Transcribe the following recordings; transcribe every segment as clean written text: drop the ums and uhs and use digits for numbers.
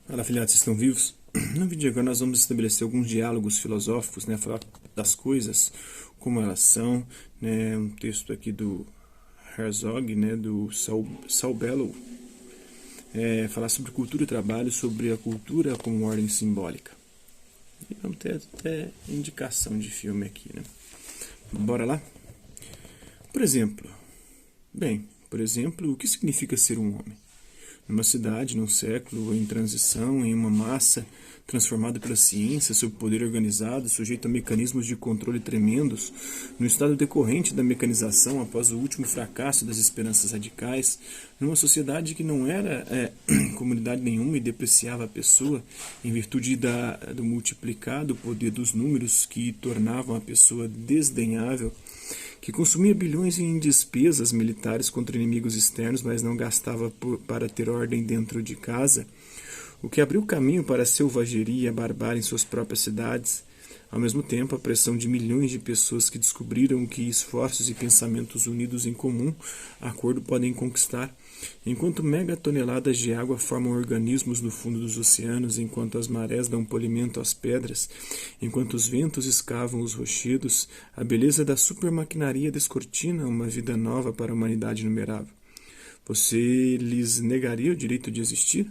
Fala, filhotes, estão vivos? No vídeo agora nós vamos estabelecer alguns diálogos filosóficos, né? Falar das coisas, como elas são, né? Um texto aqui do Herzog, né? Do Saul Bellow. Falar sobre cultura e trabalho, sobre a cultura como ordem simbólica. E vamos ter até indicação de filme aqui, né? Bora lá? Por exemplo, o que significa ser um homem? Numa cidade, num século, em transição, em uma massa transformada pela ciência, sob poder organizado, sujeito a mecanismos de controle tremendos, no estado decorrente da mecanização após o último fracasso das esperanças radicais, numa sociedade que não era comunidade nenhuma e depreciava a pessoa em virtude do multiplicado poder dos números que tornavam a pessoa desdenhável, que consumia bilhões em despesas militares contra inimigos externos, mas não gastava para ter ordem dentro de casa, o que abriu caminho para a selvageria e a barbárie em suas próprias cidades. Ao mesmo tempo, a pressão de milhões de pessoas que descobriram que esforços e pensamentos unidos em comum acordo podem conquistar, enquanto megatoneladas de água formam organismos no fundo dos oceanos, enquanto as marés dão polimento às pedras, enquanto os ventos escavam os rochedos, a beleza da supermaquinaria descortina uma vida nova para a humanidade inumerável. Você lhes negaria o direito de existir?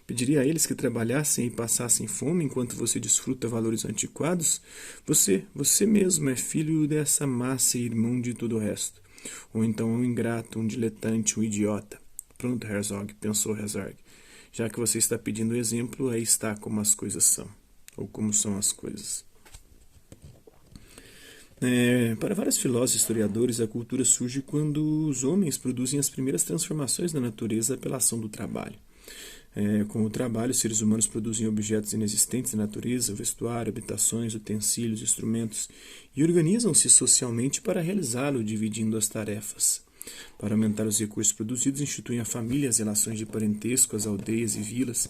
Pediria a eles que trabalhassem e passassem fome enquanto você desfruta valores antiquados? Você mesmo é filho dessa massa e irmão de todo o resto. Ou então um ingrato, um diletante, um idiota. Pronto, Herzog, pensou Herzog. Já que você está pedindo exemplo, aí está como as coisas são. Ou como são as coisas. Para vários filósofos e historiadores, a cultura surge quando os homens produzem as primeiras transformações da natureza pela ação do trabalho. Com o trabalho, os seres humanos produzem objetos inexistentes na natureza, vestuário, habitações, utensílios, instrumentos, e organizam-se socialmente para realizá-lo, dividindo as tarefas. Para aumentar os recursos produzidos, instituem a família, as relações de parentesco, as aldeias e vilas.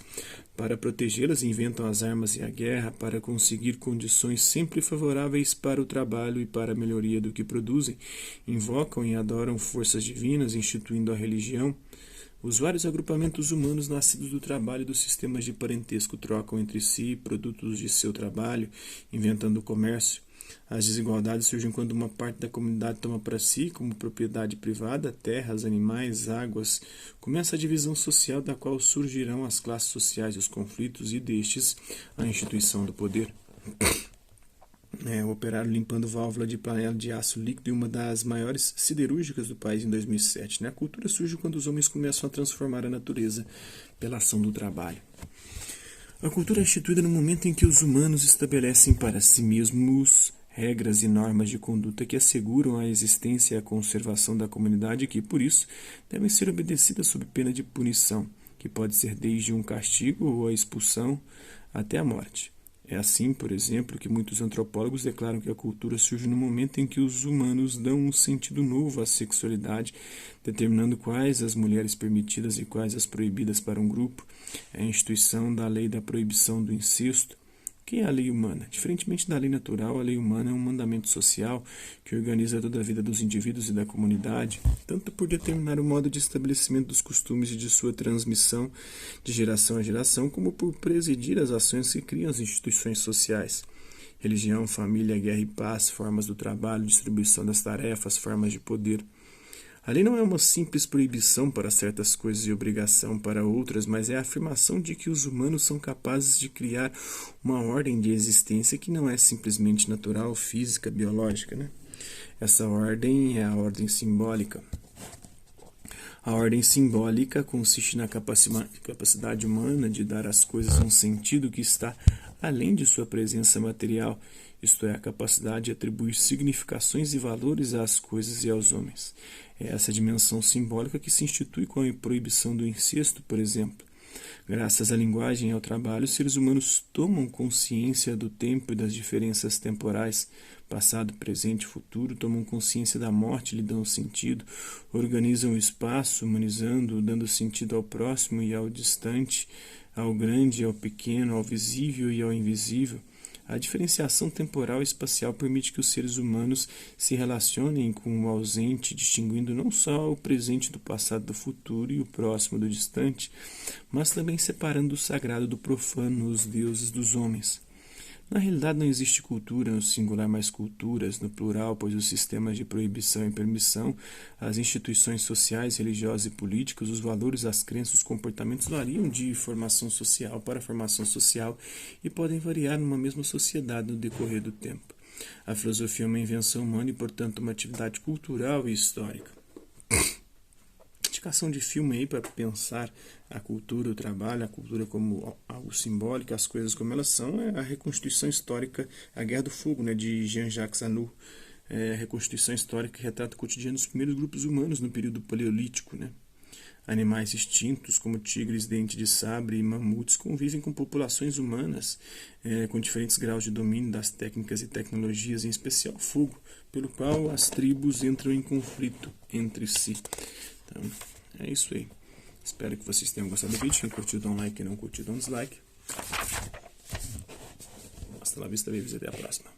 Para protegê-las, inventam as armas e a guerra. Para conseguir condições sempre favoráveis para o trabalho e para a melhoria do que produzem, invocam e adoram forças divinas, instituindo a religião. Os vários agrupamentos humanos nascidos do trabalho e dos sistemas de parentesco trocam entre si produtos de seu trabalho, inventando o comércio. As desigualdades surgem quando uma parte da comunidade toma para si, como propriedade privada, terras, animais, águas. Começa a divisão social da qual surgirão as classes sociais e os conflitos, e destes a instituição do poder. O operário limpando válvula de panela de aço líquido em uma das maiores siderúrgicas do país em 2007. A cultura surge quando os homens começam a transformar a natureza pela ação do trabalho. A cultura é instituída no momento em que os humanos estabelecem para si mesmos regras e normas de conduta que asseguram a existência e a conservação da comunidade e que, por isso, devem ser obedecidas sob pena de punição, que pode ser desde um castigo ou a expulsão até a morte. É assim, por exemplo, que muitos antropólogos declaram que a cultura surge no momento em que os humanos dão um sentido novo à sexualidade, determinando quais as mulheres permitidas e quais as proibidas para um grupo. É a instituição da lei da proibição do incesto. O que é a lei humana? Diferentemente da lei natural, a lei humana é um mandamento social que organiza toda a vida dos indivíduos e da comunidade, tanto por determinar o modo de estabelecimento dos costumes e de sua transmissão de geração a geração, como por presidir as ações que criam as instituições sociais. Religião, família, guerra e paz, formas do trabalho, distribuição das tarefas, formas de poder. A lei não é uma simples proibição para certas coisas e obrigação para outras, mas é a afirmação de que os humanos são capazes de criar uma ordem de existência que não é simplesmente natural, física, biológica. Essa ordem é a ordem simbólica. A ordem simbólica consiste na capacidade humana de dar às coisas um sentido que está além de sua presença material, isto é, a capacidade de atribuir significações e valores às coisas e aos homens. É essa dimensão simbólica que se institui com a proibição do incesto, por exemplo. Graças à linguagem e ao trabalho, os seres humanos tomam consciência do tempo e das diferenças temporais, passado, presente e futuro, tomam consciência da morte, lhe dão sentido, organizam o espaço, humanizando, dando sentido ao próximo e ao distante, ao grande e ao pequeno, ao visível e ao invisível. A diferenciação temporal e espacial permite que os seres humanos se relacionem com o ausente, distinguindo não só o presente do passado do futuro e o próximo do distante, mas também separando o sagrado do profano, os deuses dos homens. Na realidade não existe cultura no singular, mas culturas no plural, pois os sistemas de proibição e permissão, as instituições sociais, religiosas e políticas, os valores, as crenças, os comportamentos variam de formação social para formação social e podem variar numa mesma sociedade no decorrer do tempo. A filosofia é uma invenção humana e, portanto, uma atividade cultural e histórica. Indicação de filme aí para pensar a cultura, o trabalho, a cultura como algo simbólico, as coisas como elas são, é a reconstituição histórica, a Guerra do Fogo, né, de Jean-Jacques Annaud. A reconstituição histórica que retrata o cotidiano dos primeiros grupos humanos no período paleolítico, né? Animais extintos, como tigres, dente de sabre e mamutes, convivem com populações humanas com diferentes graus de domínio das técnicas e tecnologias, em especial fogo, pelo qual as tribos entram em conflito entre si. Então, é isso aí. Espero que vocês tenham gostado do vídeo. Quem curtiu, dá um like. Quem não curtiu, dá um dislike. Hasta la vista, babies. Até a próxima.